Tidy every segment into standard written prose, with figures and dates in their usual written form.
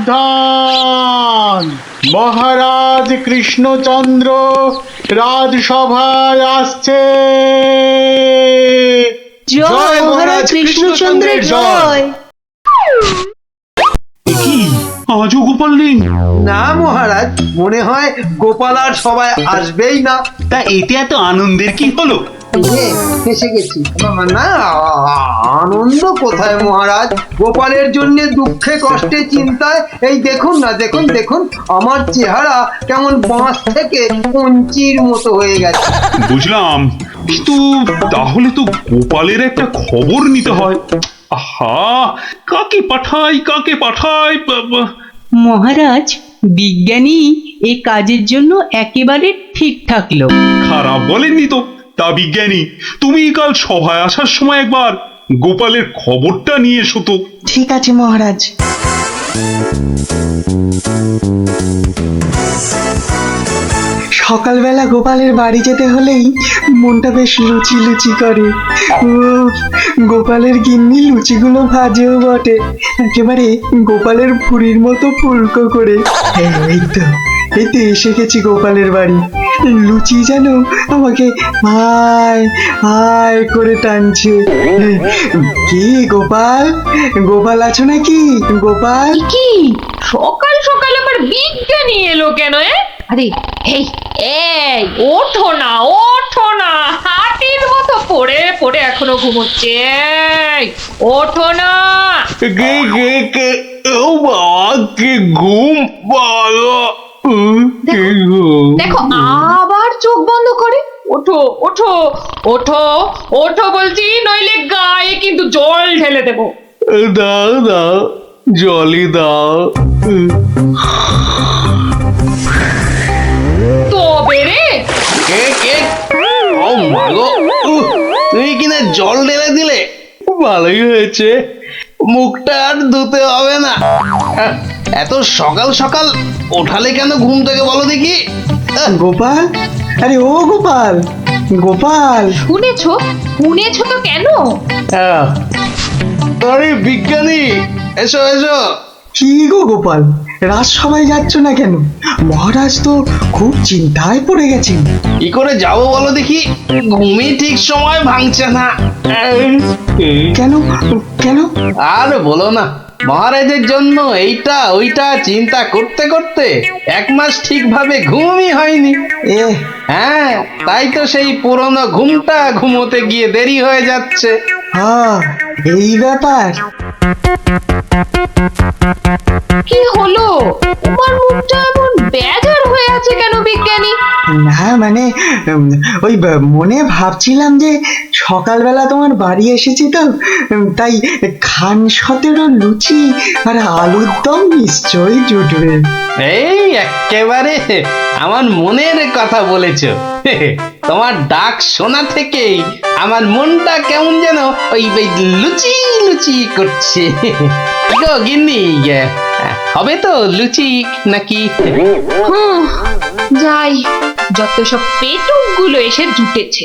সাবধান, মহারাজ কৃষ্ণচন্দ্র রাজসভায় আসছে। জয় মহারাজ কৃষ্ণচন্দ্রের জয়। কি আজও গোপাল নেই? না মহারাজ, মনে হয় গোপাল আর সবাই আসবেই না। তা এতে এত আনন্দের কি হলো? ফেসে গেছি না, আনন্দ কোথায় মহারাজ, গোপালের জন্য দুঃখে কষ্টে চিন্তায় এই দেখুন না, দেখুন দেখুন আমার চেহারা কেমন বাঁশ থেকে কঞ্চির মতো হয়ে গেছে। বুঝলাম, কিন্তু তাহলে তো গোপালের একটা খবর নিতে হয়। আহা, কাকে পাঠাই কাকে পাঠাই। মহারাজ, বিজ্ঞানী এই কাজের জন্য একেবারে ঠিকঠাক লোক। খারাপ বলেননি তো। তা বিজ্ঞানী, তুমি কাল সভায় আসার সময় একবার গোপালের খবরটা নিয়ে এসো তো। ঠিক আছে মহারাজ। সকালবেলা গোপালের বাড়ি যেতে হলেই মনটা বেশ লুচি লুচি করে। উফ, গোপালের গিন্নি লুচিগুলো ভাজেও বটে, একেবারে গোপালের পুরীর মতো ফুলকো করে। এই তো এসে গেছি গোপালের বাড়ি। লুচি যেন আমাকে আয় আয় করে টানছে। কি গোপাল, গোপাল আছো নাকি? গোপাল কি সকাল সকাল আবার বিজ্ঞানী এলো কেন? আরে এই এই ওঠো না, ওঠো না, হাতির মতো পড়ে পড়ে এখনো ঘুমোচ্ছে। এই, ওঠো না। কে কে কে? ও বাবা, কি ঘুম ভালো। দেখো আবার চোখ বন্ধ করে। ওঠো ওঠো ওঠো ওঠো বলছি, নইলে গায়ে কিন্তু জল ঢেলে দেবো। দাও দাও, জলই দাও। তবে রে কে কে? ও মাগো, তুই কিনা জল ঢেলে দিলে? ভালোই হয়েছে, মুখটা আর ধুতে হবে না। এত সকাল সকাল ওঠালে কেন ঘুম থেকে বলো দেখি? গোপাল, আরে ও গোপাল, গোপাল। শুনেছো শুনেছো তো কেন? আরে বিজ্ঞানী, এসো এসো। কি গো গোপাল, রাজসভায় যাচ্ছ না কেন? মহারাজ তো খুব চিন্তায় পড়ে গেছেন। কি করে যাবো বলো দেখি, ঘুমই ঠিক সময় ভাঙছে না। কেন কেন? আর বলো না, মহারাজের জন্য এইটা ওইটা চিন্তা করতে করতে 1 মাস ঠিকভাবে ঘুমই হয়নি। হ্যাঁ, তাই তো সেই পুরনো ঘুমটা ঘুমোতে গিয়ে দেরি হয়ে যাচ্ছে। হ্যাঁ, এই ব্যাপার। কি হলো, তোমার মুখটা এমন বেজার হয়ে আছে কেন বিজ্ঞানী? না মানে ওই মনে ভাবছিলাম যে সকালবেলা তোমার বাড়ি এসেছি তো, তাই খান 17 লুচি আর আলুর দম নিশ্চয়ই জুটবে। এই একেবারে আমার মনের কথা বলেছ। তোমার ডাক শোনা থেকেই আমার মনটা কেমন যেন ওই লুচি লুচি করছে। গো গিন্নি, হবে তো লুচি নাকি? যাই, যত সব পেটুক গুলো এসে জুটেছে,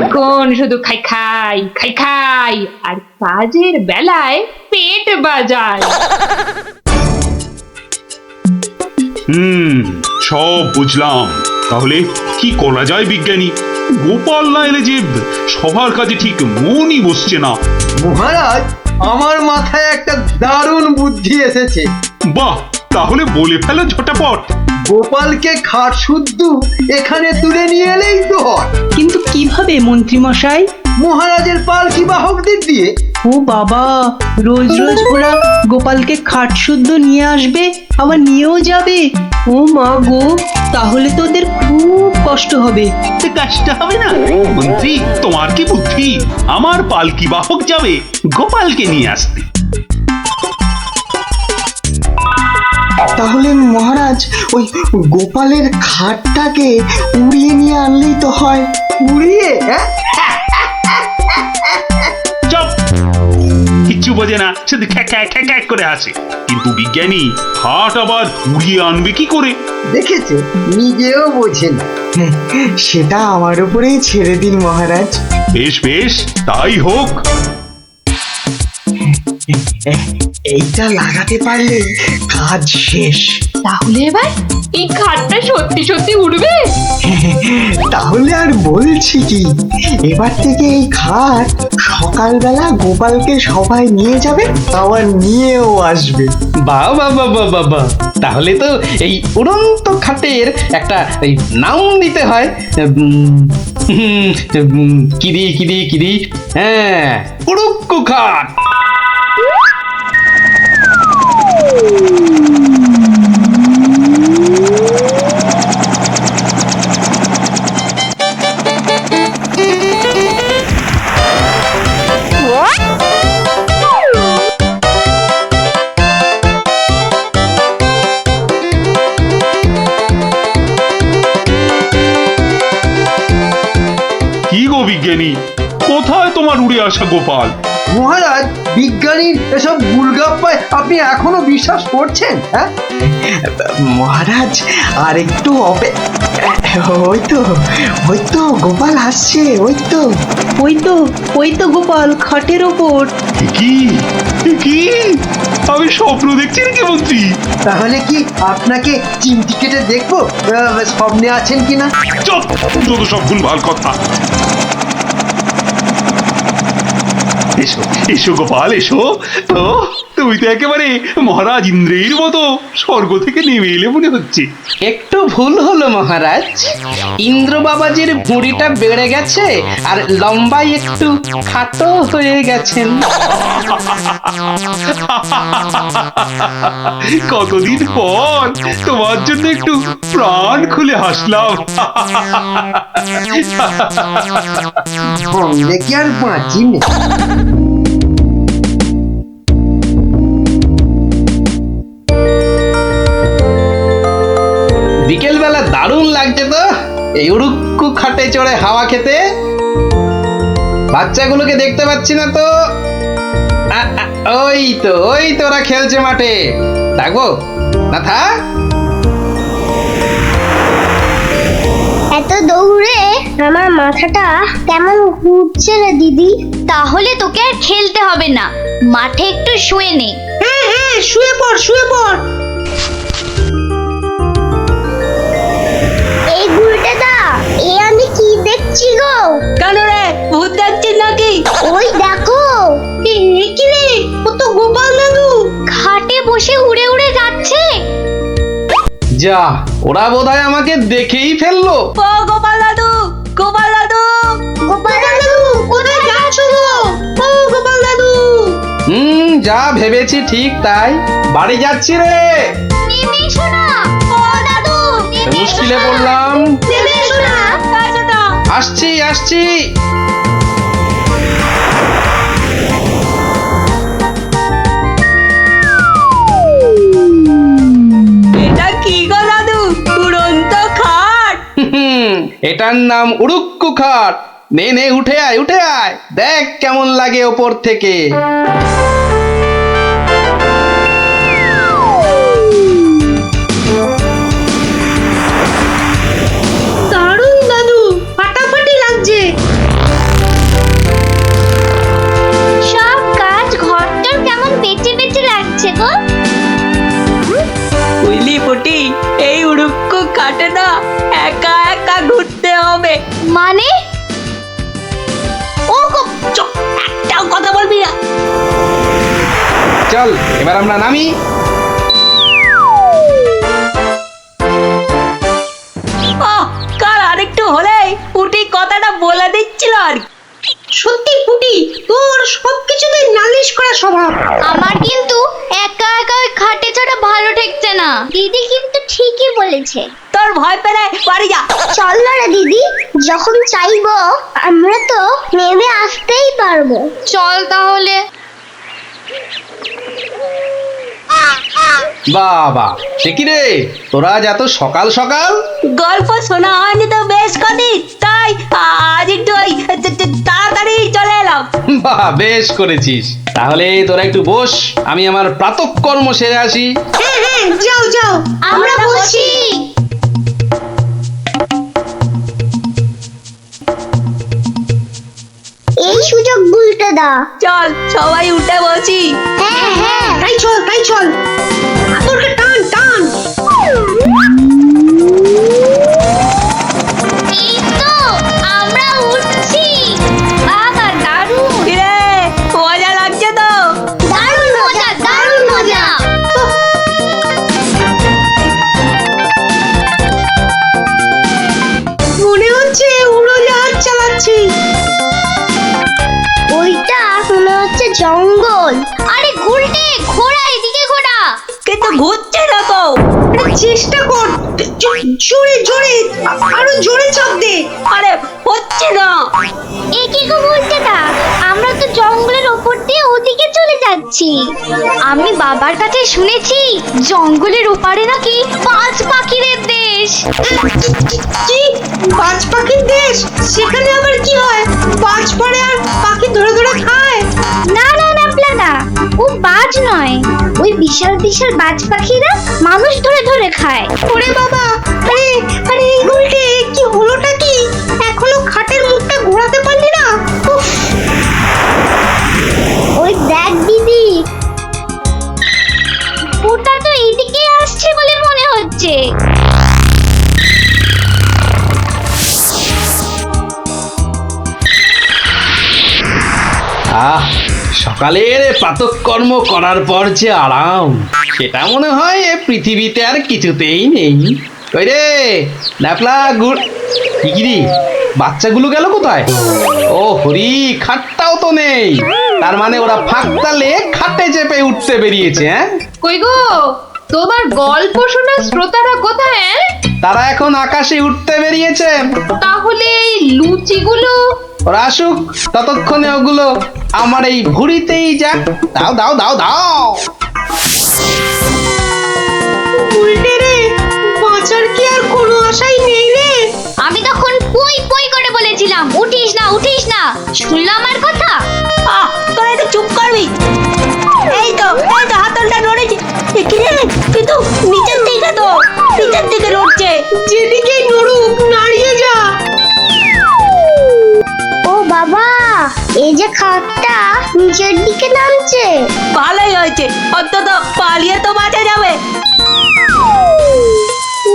এখন শুধু খাই খাই খাই খাই আর কাজের বেলায় পেট বাজায়। সব বুঝলাম। তাহলে কি করা যায় বিজ্ঞানী? গোপাল না এলে যে সবার কাজে ঠিক মনই বসছে না। মহারাজ, আমার মাথায় একটা দারুণ বুদ্ধি এসেছে। বাহ, তাহলে বলে ফেলো ঝটাপট। গোপালকে খাট শুদ্ধ এখানে তুলে নিয়ে এলেই তো হয়। কিন্তু কিভাবে মন্ত্রী মশাই? মহারাজের পালকি বাহকদের দিয়ে। ও বাবা, রোজ রোজ ওরা গোপালকে খাট শুদ্ধ নিয়ে আসবে, আবার নিয়েও যাবে। ও মা গো, তাহলে তো ওদের খুব কষ্ট হবে। কাজটা হবে না মন্ত্রী, তোমার কি বুদ্ধি? আমার পালকি বাহক যাবে গোপালকে নিয়ে আসতে। তাহলে মহারাজ ওই গোপালের খাটটাকে উড়িয়ে নিয়ে আনলেই তো হয়। উড়িয়ে? চুপ, কিচ্ছু বোঝে না, শুধু খ্যাক খ্যাক করে আসে। কিন্তু বিজ্ঞানী, হাট আবার উড়িয়ে আনবে কি করে? দেখেছে, নিজেও বোঝেন। সেটা আমার উপরেই ছেড়ে দিন মহারাজ। বেশ বেশ, তাই হোক। এইটা লাগাতে পারলে কাজ শেষ। তাহলে এবার এই খাটটা সত্যি সত্যি উঠবে? তাহলে আর বলছি কি, এবার থেকে এই খাট সকালবেলা গোপালকে সবাই নিয়ে যাবে, আবার নিয়েও আসবে। বাহ বাহ বাহ বাহ বাহ বাহ। তাহলে তো এই উড়ন্ত খাটের একটা এই নাম দিতে হয়। কি দি হ্যাঁ, উড়ুক্কু খাট। কি গো বিজ্ঞানী, কোথায় তোমার উড়ে আসা গোপাল? মহারাজ, বিজ্ঞানীর এসব গুলগাপ্পায় আপনি এখনো বিশ্বাস করছেন? হ্যাঁ, মহারাজ আর একটু ওই তো গোপাল আসছে, ওই তো। ওই তো গোপাল খাটের ওপর। কি কি আমি স্বপ্ন দেখছি নাকি মন্ত্রী? তাহলে কি আপনাকে চিমটি কেটে দেখবো স্বপ্নে আছেন কিনা? চুপ, যত সব ভুলভাল কথা। এসো এসো গোপাল এসো। তো তুমি তো একেবারে মহারাজ ইন্দ্রের মতো স্বর্গ থেকে নেমে এলে মনে হচ্ছে। একটু ভুল হলো মহারাজ, ইন্দ্র বাবাজির ভুঁড়িটা বেড়ে গেছে আর লম্বাই একটু খাটো হয়ে গেছেন। কতদিন পর তোমার জন্য একটু প্রাণ খুলে হাসলাম। দেখি আর বাঁচি না। বিকেল বেলা দারুণ লাগছে তো এই উড়ুক্কু খাটে চড়ে হাওয়া খেতে। বাচ্চাগুলোকে দেখতে পাচ্ছি না তো। ওই তো ওরা খেলছে মাঠে। ডাকবো না? থাক। এত দৌড়ে আমার মাথাটা কেমন ঘুরছে রে দিদি। তাহলে তোকে আর খেলতে হবে না, মাঠে একটু শুয়ে নে। হ্যাঁ, শুয়ে পড়। এই গুলটেদা, এ আমি কি দেখছি গো? কেন রে, ভূত দেখছিস নাকি? ওই দেখো, কি রে, ও তো গোপাল দাদু। খাটে বসে উড়ে উড়ে যাচ্ছে। যা, ওরা বোধহয় আমাকে দেখেই ফেললো। ও গোপাল দাদু। গোপাল দাদু, কোথায় যাচ্ছ গো? ও গোপাল দাদু। যা ভেবেছি ঠিক তাই, বাড়ি যাচ্ছি রে। নেমে এসো না। ও দাদু, নেমে এসো মুশকিলে না। পড়লাম। নেমে এসো না। আসছি। এটা কি গো দাদু, উড়ন্ত খাট? এটার নাম উড়ুক্কু খাট। নে উঠে আয় দেখ কেমন লাগে ওপর থেকে। দারুণ দাদু, ফাটাফাটি লাগছে। সব কাজ ঘরটার কেমন বেঁচে বেঁচে লাগছে গো। বুঝলি পটি, এই উড়ুক্কু খাটে না একা একা ঘুরতে হবে। মানে? ও গো, চুপ, একটাও কথা বলবি না। চল এবার আমরা নামি। কাল আরেকটু হলেই পুটি কথাটা বলে দিচ্ছিল আর কি। সত্যি পুটি, তোর সবকিছুতে নালিশ করা স্বভাব। আমার কিন্তু একা একা ওই খাটে চড়া ভালো ঠেকছে না। দিদি কিন্তু ঠিকই বলেছে। তোর ভয় পেলে বাড়ি যা। চল না রে দিদি, যখন চাইবো আমরা তো নেমে আসতেই পারবো। চল তাহলে। বাবা, সে কি রে, তোরা আজ এত সকাল সকাল? গল্প শোনা হয়নি তো বেশ কদিন, তাই আজ একটু ওই তাড়াতাড়ি চলে এলাম। বাহ, বেশ করেছিস। তাহলে তোরা একটু বস, আমি আমার প্রাতঃকর্ম সেরে আসি। হ্যাঁ, যাও। আমরা বসি। এই সুযোগ গুলটে দা, চল সবাই উঠে বসি। হ্যাঁ হ্যাঁ তাই চল হাতলটা টান টান। এই তো আমরা উঠছি। বাবা দারুণ কিরে মজা লাগছে তো? দারুণ মজা দারুণ মজা। মনে হচ্ছে উড়োজাহাজ চালাচ্ছি। ওইটা মনে হচ্ছে জঙ্গল। আরে গুলটে ঘোড়া, এদিকে ঘোড়া। কিন্তু ঘুরছে না তো। চেষ্টা কর জোরে জোরে, আরো জোরে চাপ দে। আরে হচ্ছে না। এ কি গো গুলটে দা, আমরা তো জঙ্গলের ওপর দিয়ে ওদিকে চলে যাচ্ছি। আমি বাবার কাছে শুনেছি জঙ্গলের ওপারে নাকি পাঁচ পাখিদের দেশ। কি বাজ পাখির দেশ? সেখানে আবার কি হয়? বাজ পড়ে আর পাখি ধরে ধরে খায়? না না না প্লাদা, ও বাজ নয়, ওই বিশাল বিশাল বাজ পাখিরা মানুষ ধরে ধরে খায়। ওরে বাবা, আরে আরে এই গুলটে কি হলোটা কি? এখনো খাটের মুখটা ঘোরাতে পারলি না? উফ, ওই দেখ দিদি, ওটা তো এইদিকে আসছে বলে মনে হচ্ছে। সকালের প্রাতঃকর্ম করার পর যে আরাম, সেটা মনে হয় এ পৃথিবীতে আর কিছুতেই নেই। ওই রে ন্যাপলা গুড় কি বাচ্চাগুলো গেল কোথায়? ও হরি, খাটটাও তো নেই। তার মানে ওরা ফাঁক তালে খাটে চেপে উঠতে বেরিয়েছে। হ্যাঁ, কই গো, তোমার গল্প শোনা শ্রোতারা কোথায়? তারা এখন আকাশে উঠতে বেরিয়েছে। তাহলে এই লুচিগুলো? ওরা আসুক, ততক্ষণে ওগুলো আমার এই ভুঁড়িতেই যাক। দাও দাও দাও দাও। উল্টে রে, বাঁচার কি আর কোনো আশাই নেই রে? আমি তখন পই পই করে বলেছিলাম উঠিস না উঠিস না, শুনলো আমার কথা? তোরা একটু চুপ করবি। এই তো হাতলটা নড়েছে। কি রে, কিন্তু নিচের দিকে নড়ছে। যেদিকেই নড়ুক নাড়িয়ে যা। ও বাবা, এই যে খাটটা নিচের দিকে নামছে। ভালোই হয়েছে, অন্তত পালিয়ে তো বাঁচা যাবে।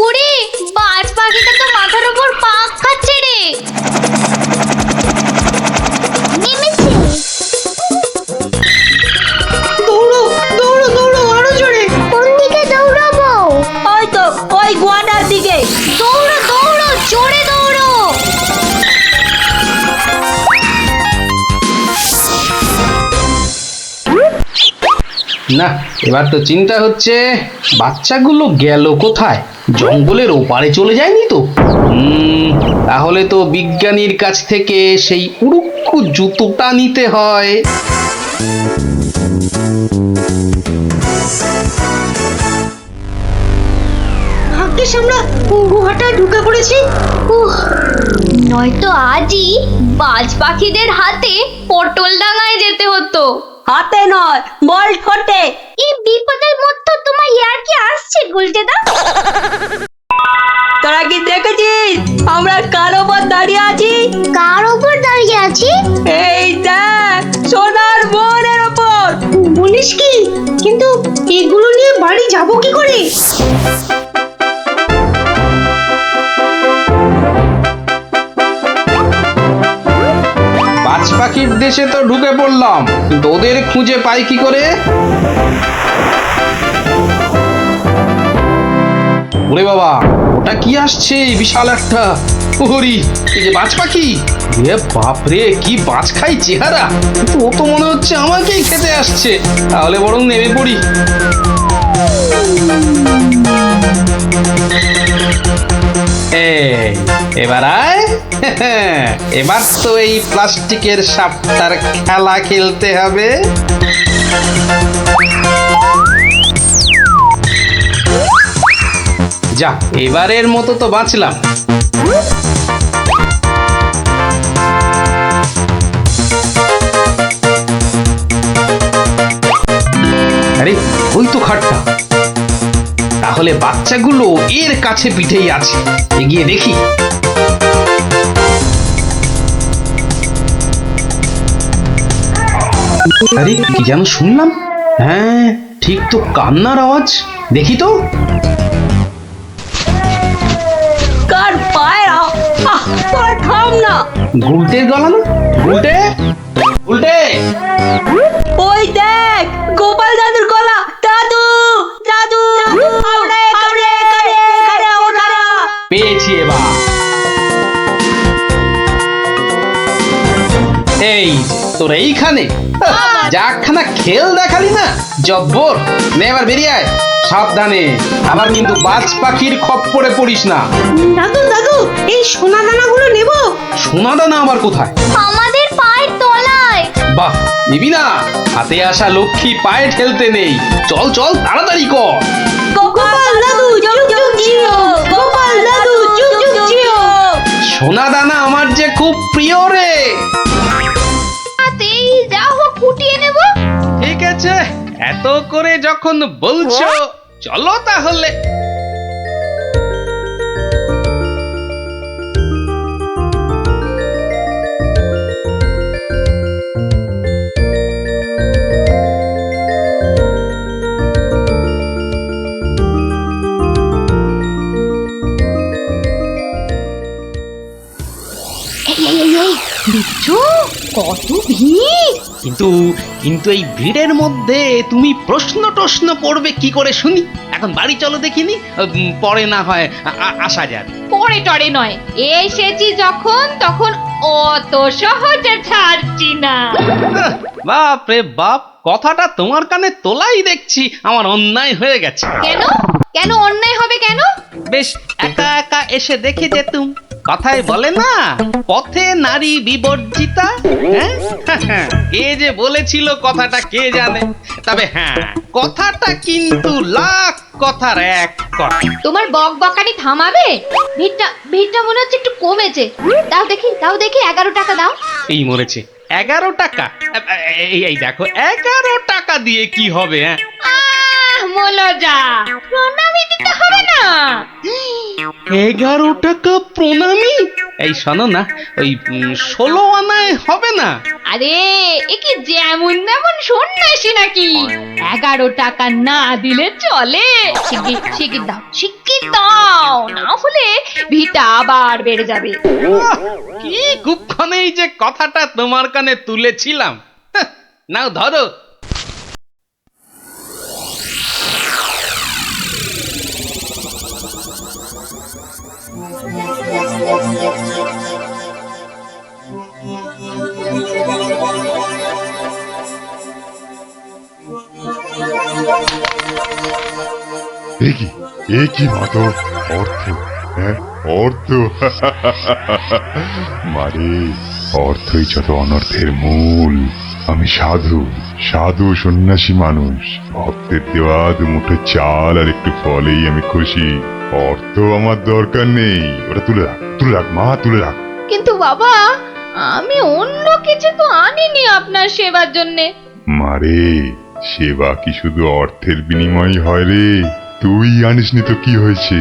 ওরে, বাজ পাখিটা তো মাথার উপর পাক খাচ্ছে রে। নেমেছে। দৌড়ো দৌড়ো দৌড়ো আরো জোরে। কোন দিকে দৌড়াবো? ওই তো ওই গোয়াটার দিকে। দৌড়ো দৌড়ো, জোরে দৌড়ো। না, এবার তো চিন্তা হচ্ছে বাচ্চাগুলো গেল কোথায়? জঙ্গলের ওপারে চলে যায়নি তো? তাহলে তো বিজ্ঞানীর কাছ থেকে সেই উড়ুক্কু জুতোটা নিতে হয়। ভাগ্যিস আমরা গুহাটা ঢুকে পড়েছি। নয়তো আজই বাজ পাখিদের হাতে পটল ডাঙায় যেতে হতো। হাতে নয়, বল ঠোঁটে। এই বিপদের মধ্যে তোমার ইয়ার কি আসছে গুলটেদা? তোরা কি দেখেছিস আমরা কার ওপর দাঁড়িয়ে আছি? কার ওপর দাঁড়িয়ে আছি? এই দেখ, সোনার বোনের ওপর। বলিস কি? কিন্তু এগুলো নিয়ে বাড়ি যাব কি করে? বাজ পাখির দেশে তো ঢুকে পড়লাম, কিন্তু ওদের খুঁজে পাই কি করে? ওরে বাবা, ওটা কি আসছে? বিশাল একটা হরি, এই যে বাজ পাখি। এ বাপরে, কি বাজ খাই চেহারা! কিন্তু ও তো মনে হচ্ছে আমাকেই খেতে আসছে। তাহলে বরং নেমে পড়ি। এবার আয়। এবার তো এই প্লাস্টিকের সাপটার খেলা খেলতে হবে। যা, এবারের মতো তো বাঁচলাম। আরে ওই তো খাটটা, তাহলে বাচ্চাগুলো এর কাছে পিঠেই আছে। এগিয়ে দেখি। আরে কি যেন শুনলাম? হ্যাঁ ঠিক তো, কান্নার আওয়াজ। দেখি তো। কার পায়রা? তোরা থাম না। গুলটের গলা না? গুলটে, গুলটে। ওই দেখ, গোপাল দাদুর গলা। দাদু, দাদু, পেয়েছি এবার। এই তোর এইখানে যাখানা খেল দেখালি না, জব্বর। নে এবার বেরিয়ে আয় সাবধানে, আবার কিন্তু বাজ পাখির খপ্পরে পড়িস না। দাদু, দাদু, এই সোনা দানাগুলো নেব। সোনা দানা আবার কোথায়? আমাদের পায়ের তলায়। বাহ, নিবি না? হাতে আসা লক্ষ্মী পায়ে ঠেলতে নেই। চল চল, তাড়াতাড়ি কর। গোপাল দাদু যুগ যুগ জিও, গোপাল দাদু যুগ যুগ জিও। সোনা দানা আমার যে খুব প্রিয় রে। এই যা হোক ফুটিয়ে নেব। ঠিক আছে, এত করে যখন বলছো চলো তাহলে। দেখছো কত ভিড়। কিন্তু কিন্তু এই ভিড়ের মধ্যে তুমি প্রশ্ন টশ্ন করবে কি করে শুনি? এখন বাড়ি চলো দেখিনি, পরে না হয় আসা যাবে। পরে টরে নয়, এসেছি যখন তখন অত সহজে ছাড়ছি না। বাপ রে বাপ, কথাটা তোমার কানে তোলাই দেখছি আমার অন্যায় হয়ে গেছে। কেন? কেন অন্যায় হবে কেন? বেশ একা একা এসে দেখে যেতুম। কথায় বলে না, পথে নারী বিবর্জিতা। হ্যাঁ, কে যে বলেছিল কথাটা কে জানে। তবে হ্যাঁ, কথাটা কিন্তু লাখ কথার এক কথা। তোমার বক বকানি থামাবে? ভিড়টা মনে হচ্ছে একটু কমেছে। দাও দেখি 11 টাকা দাও। এই মরেছে, 11 টাকা? এই দেখো, 11 টাকা দিয়ে কি হবে? হ্যাঁ, মলজা, প্রণামী দিতে হবে না? 11 টাকা প্রণামী? এই শোনো না, ওই 16 আনায় হবে না? আরে এ কি যেমন তেমন সন্ন্যাসী নাকি? 11 টাকা না দিলে চলে? শিগগির দাও, না হলে ভিটা আবার বেড়ে যাবে। কি কুক্ষণেই যে কথাটা তোমার কানে তুলেছিলাম। নাও ধরো। একই মত অর্থ, হ্যাঁ অর্থ। মারে, অর্থই যত অনর্থের মূল। আমি সাধু সাধু সন্ন্যাসী মানুষ। ভক্তের দেওয়া দুমুঠো চাল আর একটু ফলেই আমি খুশি। অর্থ আমার দরকার নেই। ওটা তুলে রাখ মা, তুলে রাখ। কিন্তু বাবা, আমি অন্য কিছু তো আনিনি আপনার সেবার জন্যে। মারে, সেবা কি শুধু অর্থের বিনিময় হয় রে? তুই আনিসনি তো কি হয়েছে,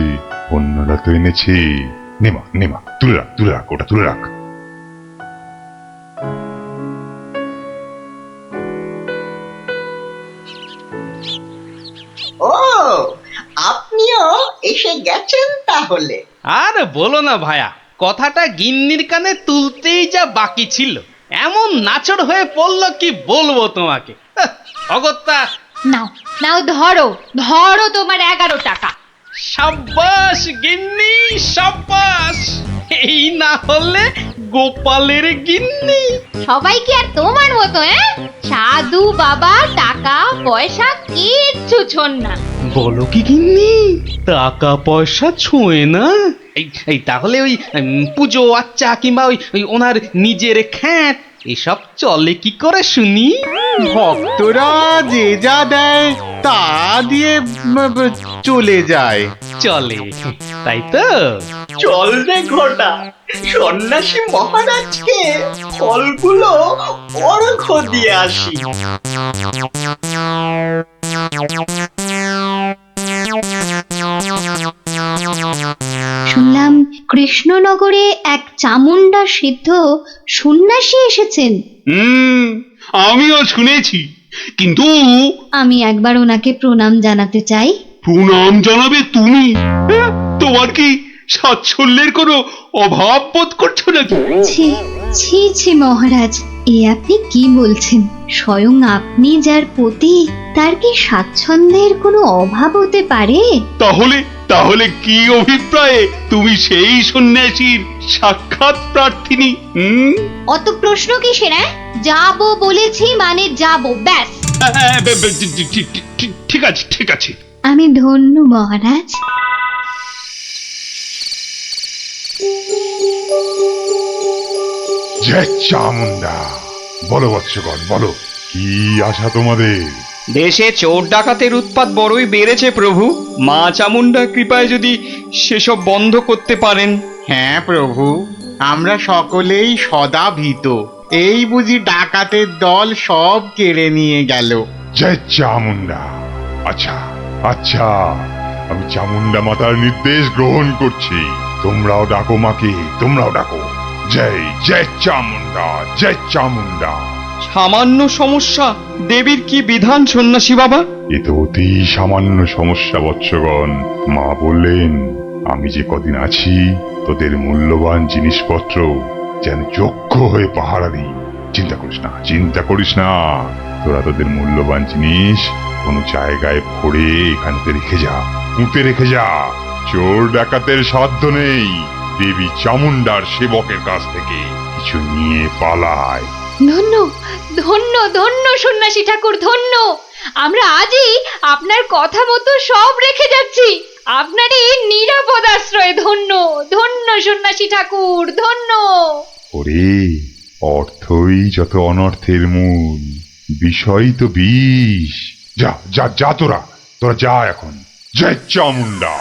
অন্যরা তো এনেছে। নেমা তুলে রাখ, ওটা তুলে রাখ। ও, আপনিও এসে গেছেন তাহলে। আর বলো না ভায়া, কথাটা গিন্নির কানে তুলতেই যা বাকি ছিল, এমন নাচড় হয়ে পড়লো কি বলবো তোমাকে। অগত্যা। নাও ধরো তোমার 11 টাকা। সাব্বাস গিন্নি, সাব্বাস। এই না হলে গোপালের গিন্নি। সবাই কি আর তোমার মতো? সাধু বাবা টাকা পয়সা কিচ্ছু ছোন না। বলো কি গিন্নি, টাকা পয়সা ছোঁয় না? এই তাহলে ওই পুজো আচ্চা কিংবা ওই ওনার নিজের খ্যাট এসব চলে কি করে শুনি? ভক্তরা যে যা দেয় তা দিয়ে চলে যায়। চলে, তাই তো? চল রে ঘটা, সন্ন্যাসী মহারাজকে ফলগুলো অর্ঘ্য দিয়ে আসি। শুনলাম কৃষ্ণনগরে এক চামুন্ডা সিদ্ধ সন্ন্যাসী এসেছেন। আমিও শুনেছি, কিন্তু আমি একবার ওনাকে প্রণাম জানাতে চাই। প্রণাম জানাবে তুমি? হ্যাঁ? তোমার কি সাচ্ছল্যের কোনো অভাব বোধ করছো নাকি? ছি ছি ছি মহারাজ, এ আপনি কি বলছেন? স্বয়ং আপনি যার পতি, তার কি স্বাচ্ছন্দ্যের কোনো অভাব হতে পারে? তাহলে তাহলে কি অভিপ্রায়ে তুমি সেই সন্ন্যাসীর সাক্ষাৎ প্রার্থিনী? অত প্রশ্ন কিসের? যাবো বলেছি মানে যাবো, ব্যাস। ঠিক আছে, ঠিক আছে। আমি ধন্য মহারাজ। জয় চামুন্ডা। বলো বৎসগণ, বলো কি আশা তোমাদের? দেশে চোর ডাকাতের উৎপাত বড়ই বেড়েছে প্রভু। মা চামুন্ডা কৃপায় যদি সেসব বন্ধ করতে পারেন। হ্যাঁ প্রভু, আমরা সকলেই সদা ভীত। এই বুঝি ডাকাতের দল সব কেড়ে নিয়ে গেল। জয় চামুন্ডা। আচ্ছা আচ্ছা, আমি চামুন্ডা মাতার নির্দেশ গ্রহণ করছি। তোমরাও ডাকো মাকে, তোমরাও ডাকো। জয় জয় চামুন্ডা, জয় চামুন্ডা। সামান্য সমস্যা, দেবীর কি বিধান সন্ন্যাসী বাবা? এ তো অতি সামান্য সমস্যা বৎসগণ। মা বললেন আমি যে কদিন আছি তোদের মূল্যবান জিনিসপত্র যেন যোগ্য হয়ে পাহারা দিই। চিন্তা করিস না, চিন্তা করিস না। তোরা তোদের মূল্যবান জিনিস কোনো জায়গায় ভরে এখানে রেখে যা, পুঁতে রেখে যা। চোর ডাকাতের সাধ্য নেই দেবী চামুন্ডার সেবকের কাছ থেকে কিছু নিয়ে পালায়। ধন্য ধন্য ধন্য সন্ন্যাসী ঠাকুর, ধন্য। আমরা আজই আপনার কথা মতো সব রেখে যাচ্ছি। আপনারই নিরাপদ আশ্রয়। ধন্য ধন্য সন্ন্যাসী ঠাকুর, ধন্য। ওরে, অর্থই যত অনর্থের মূল, বিষয় তো বিষ। যা যা যা, তোরা তোরা যা এখন। জয় চামুন্ডা।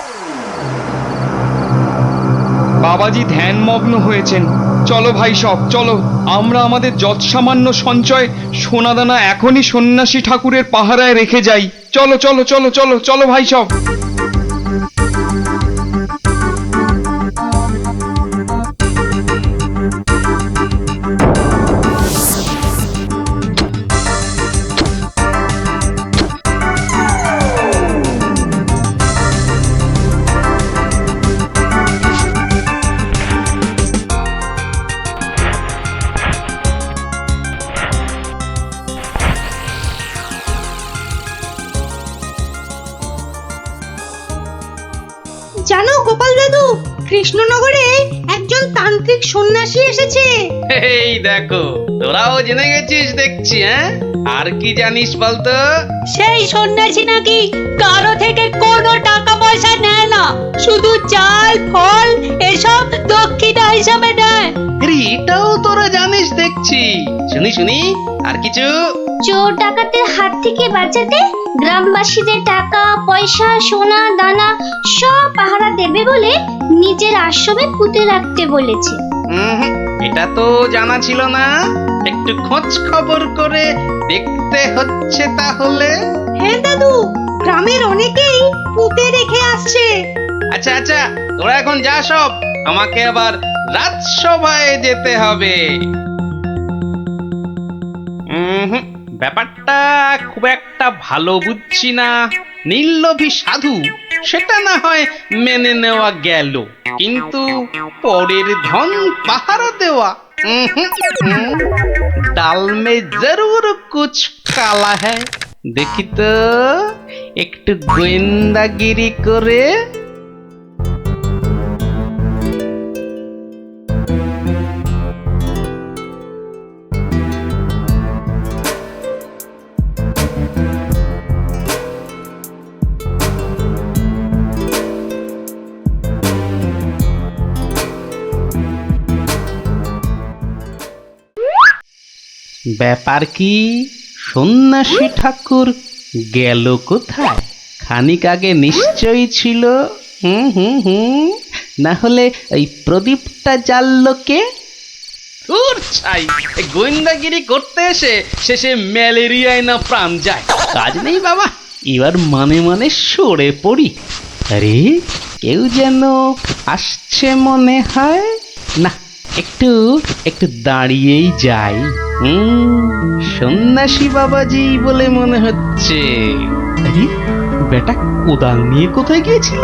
বাবাজি ধ্যানমগ্ন হয়েছেন। চলো ভাই সব, চলো। আমরা আমাদের যৎসামান্য সঞ্চয় সোনাদানা এখনই সন্ন্যাসী ঠাকুরের পাহারায় রেখে যাই। চলো চলো চলো চলো চলো ভাই সব। জানো গোপাল দাদু, কৃষ্ণনগরে একজন তান্ত্রিক সন্ন্যাসী এসেছে। এই দেখো, তোরাও জেনে গেছিস দেখছি। হ্যাঁ, আর কি জানিস বলতো? সেই সন্ন্যাসী নাকি কারো থেকে কোনো টাকা পয়সা নেয় না, শুধু চাল ফল এসব দক্ষিণা হিসাবে নেয়। এটাও তোরা জানিস দেখছি। শুনি শুনি, আর কিছু? চোর ডাকাতের হাত থেকে বাঁচাতে গ্রামবাসীদের টাকা পয়সা সোনা দানা সব পাহারা দেবে বলে নিজের আশ্রমে পুঁতে রাখতে বলেছে। এটা তো জানা ছিল না। একটু খোঁজ খবর করে দেখতে হচ্ছে তাহলে। হ্যাঁ দাদু, গ্রামের অনেকেই পুঁতে রেখে আসছে। আচ্ছা আচ্ছা, তোরা এখন যা সব, আমাকে আবার রাজসভায় যেতে হবে। ব্যাপারটা খুব একটা ভালো বুঝছি না। নির্লোভী সাধু সেটা না হয় মেনে নেওয়া গেল, কিন্তু পরের ধন পাহারা দেওয়া, ডাল মে জরুর কুছ কালা হ্যায়। দেখি তো একটু গোয়েন্দাগিরি করে। ব্যাপার কি, সন্ন্যাসী ঠাকুর গেল কোথায়? খানিক আগে নিশ্চয়ই ছিল। না হলে ওই প্রদীপটা জ্বাললো কে? ছাই, গোয়েন্দাগিরি করতে এসে শেষে ম্যালেরিয়ায় না প্রাণ যায়। কাজ নেই বাবা, এবার মানে মানে সরে পড়ি। আরে, কেউ যেন আসছে মনে হয়। না, একটু একটু দাঁড়িয়েই যাই। সন্ন্যাসী বাবাজি বলে মনে হচ্ছে। আরে বেটা কোদাল নিয়ে কোথায় গিয়েছিল?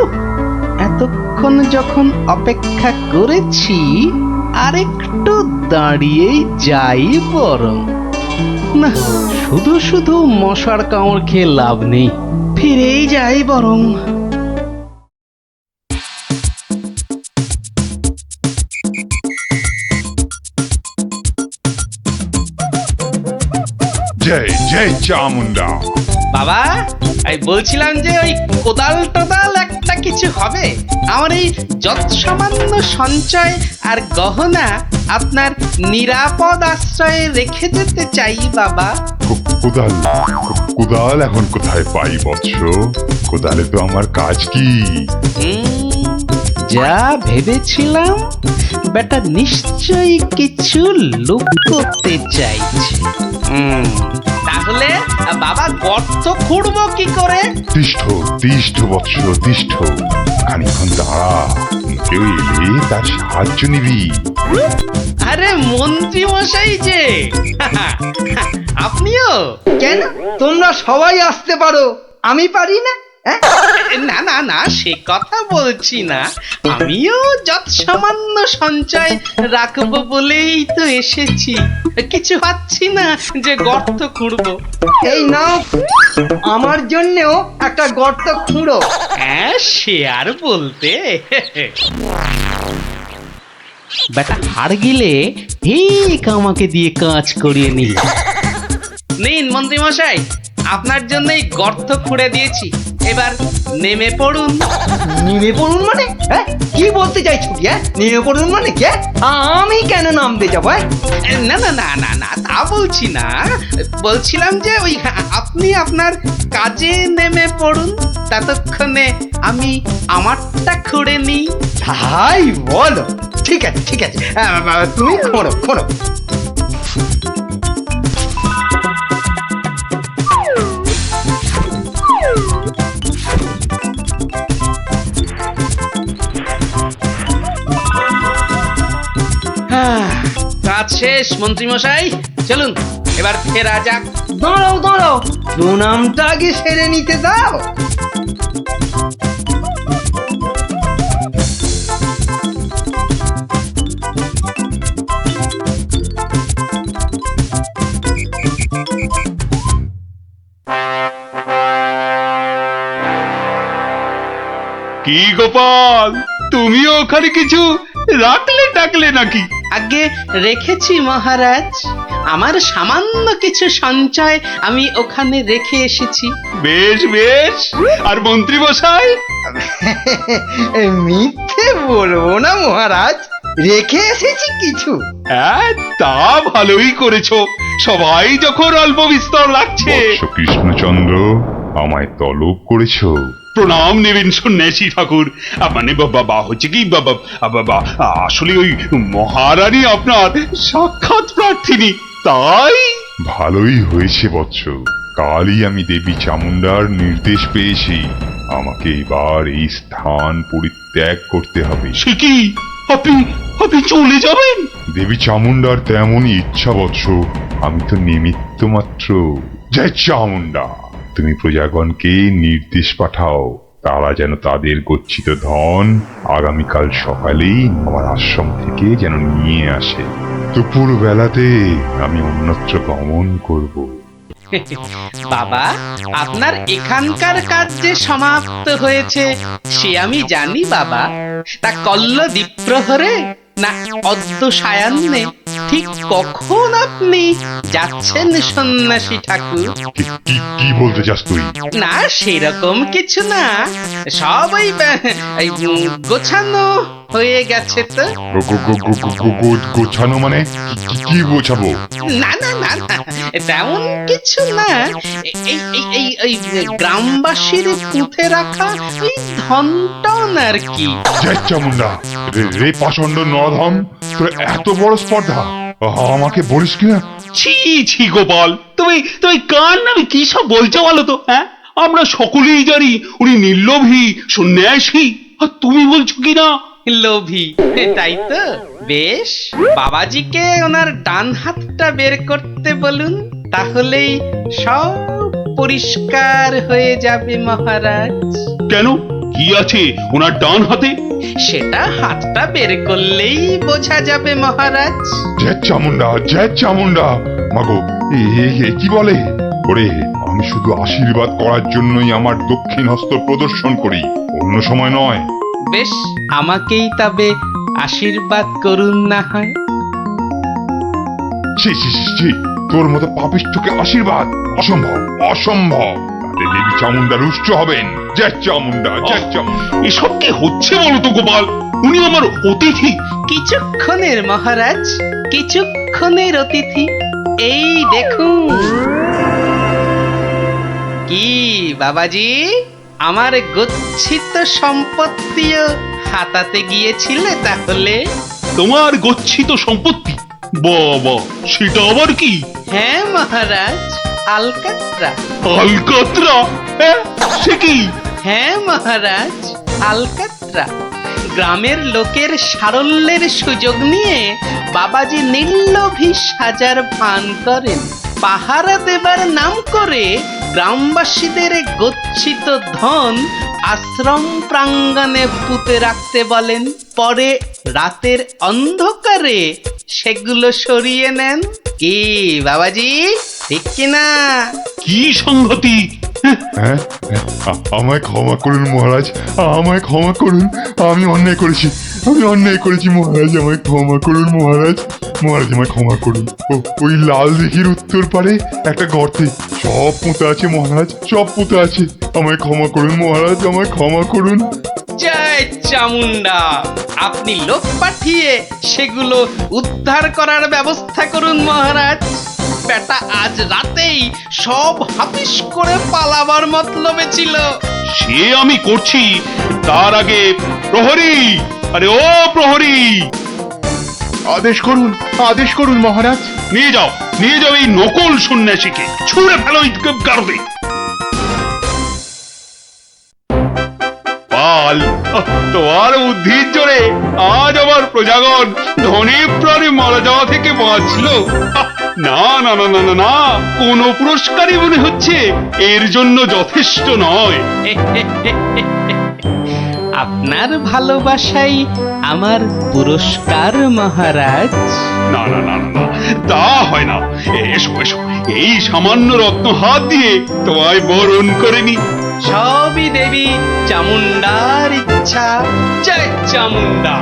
এতক্ষণ যখন অপেক্ষা করেছি আরেকটু দাঁড়িয়েই যাই বরং। না, শুধু শুধু মশার কামড় খেয়ে লাভ নেই, ফিরেই যাই বরং। জয় জয় চামুন্ডা। বাবা, আমি বলছিলাম যে ওই কোদাল টোদাল একটা কিছু হবে। আমার এই যত সামান্য সঞ্চয় আর গহনা আপনার নিরাপদ আশ্রয়ে রেখে যেতে চাই বাবা। কোদাল কোদাল এখন কোথায় পাই বৎস? কোদালে তো আমার কাজ কি? যা ভেবেছিলাম বেটা নিশ্চয়ই কিছু লুক করতে চাইছে। তাহলে বাবা গর্ত খুঁড়বো কি করে? তিষ্ঠ তিষ্ঠ বৎস তিষ্ঠ, খানিক্ষণ দাঁড়া, কেউ এলে তার সাহায্য নিবি। আরে মন্ত্রী মশাই যে আপনিও? কেন তোমরা সবাই আসতে পারো, আমি পারি না? না না না, সে কথা বলছি না, আমিও যত সামান্য সঞ্চয় রাখবো বলেই তো এসেছি। কিছু পাচ্ছি না যে গর্ত খুঁড়বো। এই নাও, আমার জন্যও একটা গর্ত খুঁড়ো। হ্যাঁ, সে আর বলতে। বেটা হাড় গিলে ঠিক আমাকে দিয়ে কাজ করিয়ে নিল। নিন মন্ত্রী মশাই, আপনার জন্যই গর্ত খুঁড়ে দিয়েছি, এবার নেমে পড়ুন। নেমে পড়ুন মানে? কি বলতে চাইছো কি? নেমে পড়ুন মানে কি? আমি কেন নামতে যাবো? না না না না না, তা বলছি না, বলছিলাম যে ওই আপনি আপনার কাজে নেমে পড়ুন, ততক্ষণে আমি আমারটা খুঁড়ে নিই। তাই বলো? ঠিক আছে ঠিক আছে, তুমি খোঁড়ো খোঁড়ো। কাজ শেষ মন্ত্রী মশাই, চলুন এবার ফেরা যাক। দাঁড়াও দাঁড়াও, প্রণামটা আগে সেরে নিতে দাও। কি গোপাল, তুমিও ওখানে কিছু রাখলে টাকলে নাকি? আগে রেখেছি মহারাজ, আমার সামান্য কিছু সঞ্চয় আমি ওখানে রেখে এসেছি। বেশ বেশ, আর মন্ত্রী মশাই? মিথ্যে বলবো না মহারাজ, রেখে এসেছি কিছু। হ্যাঁ, তা ভালোই করেছো, সবাই যখন অল্প বিস্তর লাগছে। বৎস কৃষ্ণচন্দ্র, আমায় তলব করেছো? প্রণাম নেবেন সন্ন্যাসী ঠাকুর। মানে বাবা হচ্ছে কি বাবা, আসলে ওই মহারানী আপনার সাক্ষাৎ প্রার্থিনী, তাই। ভালোই হয়েছে বৎস, কালই আমি দেবী চামুন্ডার নির্দেশ পেয়েছি, আমাকে এবার এই স্থান পরিত্যাগ করতে হবে। সে কি, আপনি আপনি চলে যাবেন? দেবী চামুন্ডার তেমনই ইচ্ছা বৎস, আমি তো নিমিত্ত মাত্র। জয় চামুন্ডা, তুমি প্রজাগণকে নির্দেশ পাঠাও, তারা যেন তাদের গচ্ছিত ধন আগামীকাল সকালেই আমার আশ্রম থেকে যেন নিয়ে আসে। দুপুর বেলাতে আমি অন্যত্র গমন করব। বাবা, আপনার এখানকার কাজ যে সমাপ্ত হয়েছে সে আমি জানি বাবা। তা কল্ল দ্বীপ্রহরে না অদ্য সায়ান্নে ঠিক কখন আপনি যাচ্ছেন সন্ন্যাসী ঠাকুর? কি বলতে চাস তুই? না সেরকম কিছু না, সব ওই গোছানো হয়ে গেছে তো। গোছানো মানে কি গোছাবো? না না না না, তেমন কিছু না, এই গ্রামবাসীর পুঁতে রাখা এই ধনটন আর কি। জয় চামুন্ডা, রে পাষণ্ড নরধম, তোর এত বড় স্পর্ধা, আমাকে বলিস কিনা? ছি ছি গোপাল, তুমি তুমি কার নামে কি সব বলছো বলো তো? হ্যাঁ, আমরা সকলেই জানি উনি নির্লোভী সন্ন্যাসী, আর তুমি বলছো কিনা লোভী, তাই তো? বেশ, বাবাজিকে ওনার ডান হাতটা বের করতে বলুন, তাহলেই সব পরিষ্কার হয়ে যাবে মহারাজ। কেন, কি আছে ওনার ডান হাতে? সেটা হাতটা বের করলেই বোঝা যাবে মহারাজ। জয় চামুন্ডা, জয় চামুন্ডা। মাগো, এ কি বলে? ওরে, আমি শুধু আশীর্বাদ করার জন্যই আমার দক্ষিণ হস্ত প্রদর্শন করি, অন্য সময় নয়। বেশ, আমাকেই তবে আশীর্বাদ করুন না হয়। ছি ছি ছি ছি, তোর মতো পাপিষ্ঠকে আশীর্বাদ অসম্ভব, অসম্ভব। তাতে দেবী চামুন্ডা রুষ্ট হবেন। জয় চামুন্ডা, জয় চামুন্ডা। এসব কি হচ্ছে বলো তো গোপাল? উনি আমার অতিথি। কিছুক্ষণের মহারাজ, কিছুক্ষণের অতিথি। এই দেখুন। কি বাবাজি, আমার গচ্ছিত সম্পত্তিও হাতাতে গিয়েছিলে তাহলে? তোমার গচ্ছিত সম্পত্তি? বাবা, সেটা আবার কি? হ্যাঁ মহারাজ, আলকাতরা। আলকাতরা? হ্যাঁ, সে কি? হ্যাঁ মহারাজ, আলকাতরা। গ্রামের লোকের সারল্যের সুযোগ নিয়ে বাবাজি নির্লোভী সাজার ভান করেন। পাহারা দেবার নাম করে গ্রামবাসীদের গচ্ছিত ধন আশ্রম প্রাঙ্গণে পুঁতে রাখতে বলেন। পরে রাতের অন্ধকারে সেগুলো সরিয়ে নেন। কি বাবাজি, ঠিক কিনা? কি সংগতি? হ্যাঁ, আমায় ক্ষমা করুন মহারাজ, আমায় ক্ষমা করুন। আমি অন্যায় করেছি, আমি অন্যায় করেছি মহারাজ, আমায় ক্ষমা করুন মহারাজ। মহারাজ আমায় ক্ষমা করুন। ওই লাল দিঘির উত্তর পারে একটা গর্তে সব পুঁতে আছে মহারাজ, সব পুঁতে আছে। আমায় ক্ষমা করুন মহারাজ, আমায় ক্ষমা করুন। জয় চামুন্ডা, আপনি লোক পাঠিয়ে সেগুলো উদ্ধার করার ব্যবস্থা করুন মহারাজ। বেটা আজ রাতেই সব হাফিস করে পালাবার মতলবে ছিল। সে আমি করছি, তার আগে প্রহরী, আরে ও প্রহরী, আদেশ করুন, আদেশ করুন মহারাজ। নিয়ে যাও, নিয়ে যাও এই নকল সন্ন্যাসীকে, ছুঁড়ে ফেলো এই গারদে। পাল, তোমার বুদ্ধির জোরে আজ আমার প্রজাগণ ধনে প্রাণে মারা যাওয়া থেকে বাঁচলো। না না না না না না, কোন পুরস্কারই মনে হচ্ছে এর জন্য যথেষ্ট নয়। আপনার ভালোবাসাই আমার পুরস্কার মহারাজ। না না না না না, তা হয় না। এসো এসো, এই সামান্য রত্ন হাত দিয়ে তোমায় বরণ করে নি। সবই দেবী চামুন্ডার ইচ্ছা। জয় চামুন্ডা।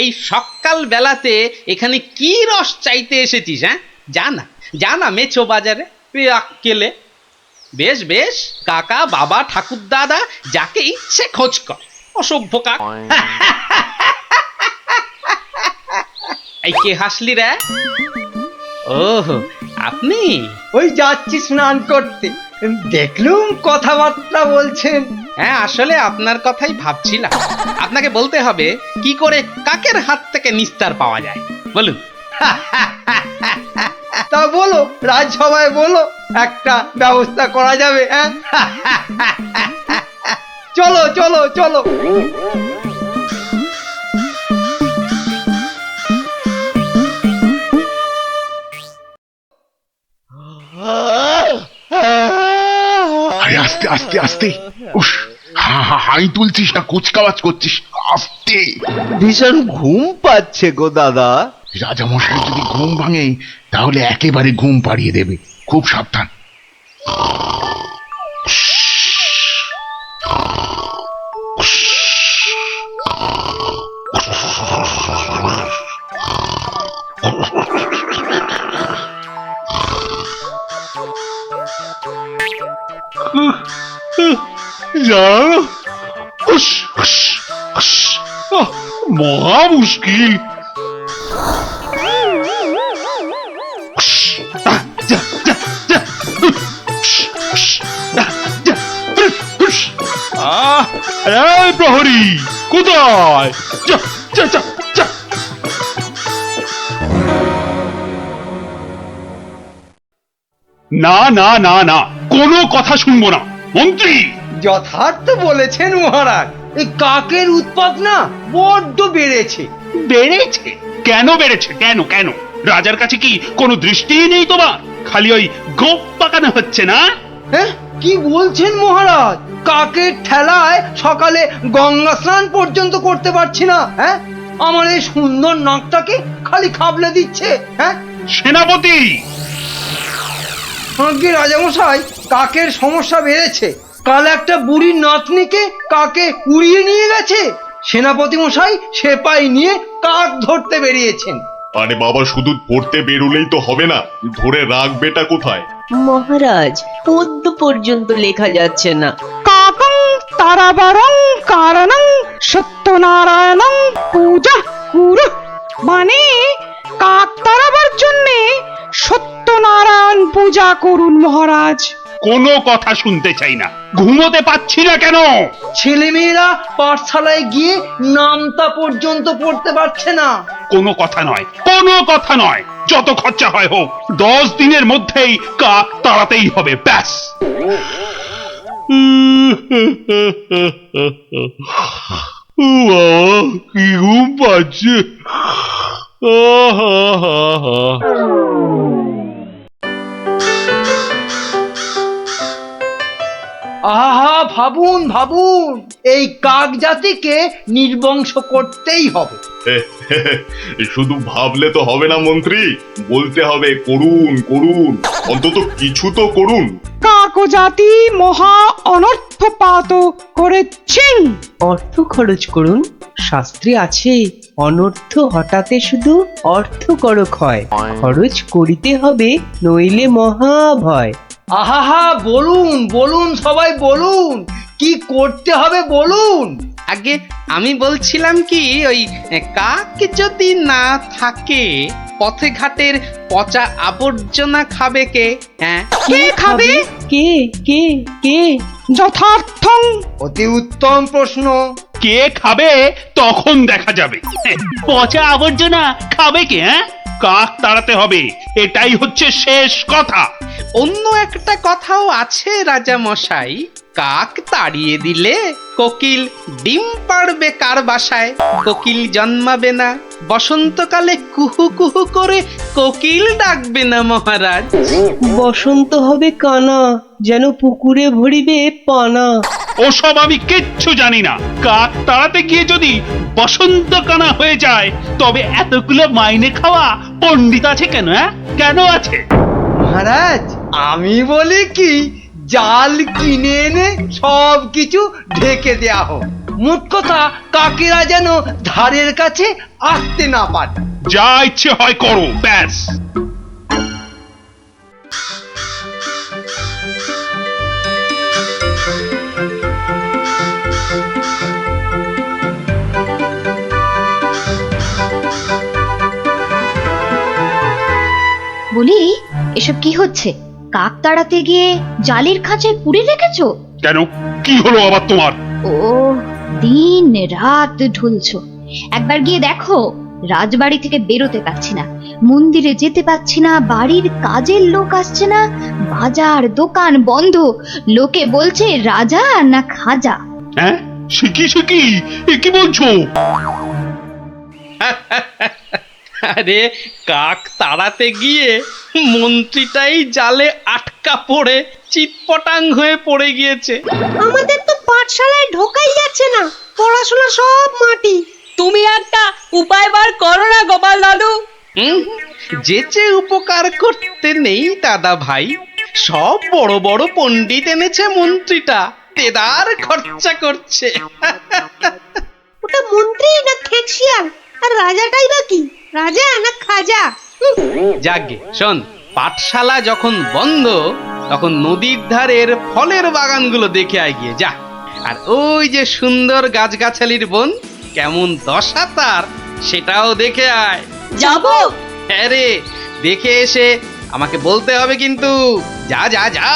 এই সকাল বেলাতে এখানে কি রস চাইতে এসেছিস? হ্যাঁ, জানা জানা মেছো বাজারে আক্কেলে। বেশ বেশ, কাকা বাবা ঠাকুর দাদা যাকে ইচ্ছে খোঁজ কর, অসভ্য কাক। এই কে হাসলি রে? ওহ, আপনি? ওই যাচ্ছি স্নান করতে, দেখলুম কথাবার্তা বলছেন। হ্যাঁ, আসলে আপনার কথাই ভাবছিলাম। আপনাকে বলতে হবে কি করে কাকের হাত থেকে নিস্তার পাওয়া যায়, বলুন। তা বলো, রাজসভায় বলো, একটা ব্যবস্থা করা যাবে। হ্যাঁ, চলো চলো চলো। আরে আস্তে আস্তে আস্তে, উস, হাই তুলছিস না কুচকাওয়াজ করছিস, আস্তে। ভীষণ ঘুম পাচ্ছে গো দাদা। রাজামশাই যদি ঘুম ভাঙে তাহলে একেবারে ঘুম পাড়িয়ে দেবে, খুব সাবধান। জানো, হুস, হুস, হুস, মহা মুশকিল। যা, যা, যা, হুস, হুস, যা, হুস। এই প্রহরী কোথায়? যা, যা, যা, যা। না না না না, কোনো কথা শুনবো না মন্ত্রী। যথার্থ বলেছেন মহারাজ, এই কাকের উৎপাত না বড্ড বেড়েছে। বেড়েছে? কেন বেড়েছে? কেন কেন? রাজার কাছে কি কোনো দৃষ্টি নেই তোমার? খালি ওই গোপ পাকানো হচ্ছে না? হ্যাঁ, কি বলছেন মহারাজ? কাকের ঠেলায় সকালে গঙ্গা স্নান পর্যন্ত করতে পারছি না। হ্যাঁ, আমার এই সুন্দর নাকটাকে খালি খাবলে দিচ্ছে। হ্যাঁ, সেনাপতি! আগে রাজামশাই, কাকের সমস্যা বেড়েছে। কাল একটা বুড়ির নাতনিকে কাকে উড়িয়ে নিয়ে গেছে। সেনাপতি মশাই সেপাই নিয়ে কাক ধরতে বেরিয়েছেন। আরে বাবা, শুধু পড়তে বেরোলেই তো হবে না, ধরে রাখবেটা কোথায়? মহারাজ, পদ্য পর্যন্ত লেখা যাচ্ছে না। কাকং তারাবারং কারণং সত্যনারায়ণং পূজা কুরু, মানে কাক তাড়াবার জন্যে সত্যনারায়ণ পূজা করুন মহারাজ। কোনো কথা শুনতে চাই না, ঘুমোতে পাচ্ছি না কেন? ছেলেমেয়েরা পাঠশালায় গিয়ে নামতা পর্যন্ত পড়তে পারছে না। কোনো কথা নয়, কোনো কথা নয়, যত খরচা হয় হোক, 10 দিনের মধ্যেই কাক তাড়াতেই হবে, ব্যাস। বাবা, কি ঘুম পাচ্ছে। আহা, ভাবুন ভাবুন, এই কাক জাতিকে নির্বংশ করতেই হবে। শুধু ভাবলে তো হবে না মন্ত্রী, বলতে হবে করুন করুন, অন্তত কিছু তো করুন। কাক জাতি মহা অনর্থপাত করেছেন। অর্থ খরচ করুন, শাস্ত্রে আছে, অনর্থ হঠাতে শুধু অর্থ করক হয়, খরচ করিতে হবে, নইলে মহাভয়। আহা, বলুন বলুন, সবাই বলুন, কি করতে হবে বলুন। আগে আমি বলছিলাম কি, ওই কাক যদি না থাকে, পথে ঘাটের পচা আবর্জনা খাবে কে? হ্যাঁ, কে খাবে? কে কে কে? যথার্থং। অতি উত্তম প্রশ্ন। কে খাবে তখন দেখা যাবে। পচা আবর্জনা খাবে কে? হ্যাঁ, কাক তাড়াতে হবে, এটাই হচ্ছে শেষ কথা। অন্য একটা কথাও আছে রাজা মশাই, কাক তাড়িয়ে দিলে কোকিল ডিম পাড়বে কার বাসায়? কোকিল জন্মাবে না, বসন্তকালে কুহু কুহু করে কোকিল ডাকবে না মহারাজ। বসন্ত হবে কানা, যেন পুকুরে ভরিবে পানা। ওসব আমি কিচ্ছু জানি না। কাক তাড়াতে গিয়ে যদি বসন্ত কানা হয়ে যায়, তবে এতগুলো মাইনে খাওয়া পণ্ডিত আছে কেন? হ্যাঁ, কেন আছে? মহারাজ, আমি বলি কি, জাল কিনে এনে সব কিছু ঢেকে দেয়া হোক। মোট কথা, কাকেরা যেন ধারের কাছে আসতে না পারে। যা ইচ্ছে হয় করো, ব্যাস। বলি, এসব কি হচ্ছে? কাক তাড়াতে গিয়ে জালির খাঁচায় পুড়ে রেখেছো? কেন, কি হলো আবার তোমার? ও, দিন রাত ঢুলছো। একবার গিয়ে দেখো, রাজবাড়ি থেকে বেরোতে পারছি না, মন্দিরে যেতে পারছি না, বাড়ির কাজের লোক আসছে না, বাজার দোকান বন্ধ, লোকে বলছে রাজা না খাজা। হ্যাঁ, শিখি এ কি বলছো? আরে, কাক তাড়াতে গিয়ে মন্ত্রীটাই জালে আটকা পড়ে চিৎপটাং হয়ে পড়ে গিয়েছে। আমাদের তো পাঠশালায় ঢোকাই যাচ্ছে না, পড়াশোনা সব মাটি। তুমি একটা উপায় বার করো না গোপাল দাদু। যেচে উপকার করতে নেই দাদা ভাই, সব বড় বড় পণ্ডিত এনেছে মন্ত্রীটা, দেদার খরচা করছে। ওটা মন্ত্রী না ঠেকশিয়াল আর রাজাটাই বা কি রাজা না খাজা যাগে শোন, পাঠশালা যখন বন্ধ তখন নদীর ধারের ফলের বাগানগুলো দেখে আয় গিয়ে যা। আর ওই যে সুন্দর গাছগাছালির বন কেমন দশা তার সেটাও দেখে আয়। যাবো হ্যাঁ রে, দেখে এসে আমাকে বলতে হবে কিন্তু। যা যা যা।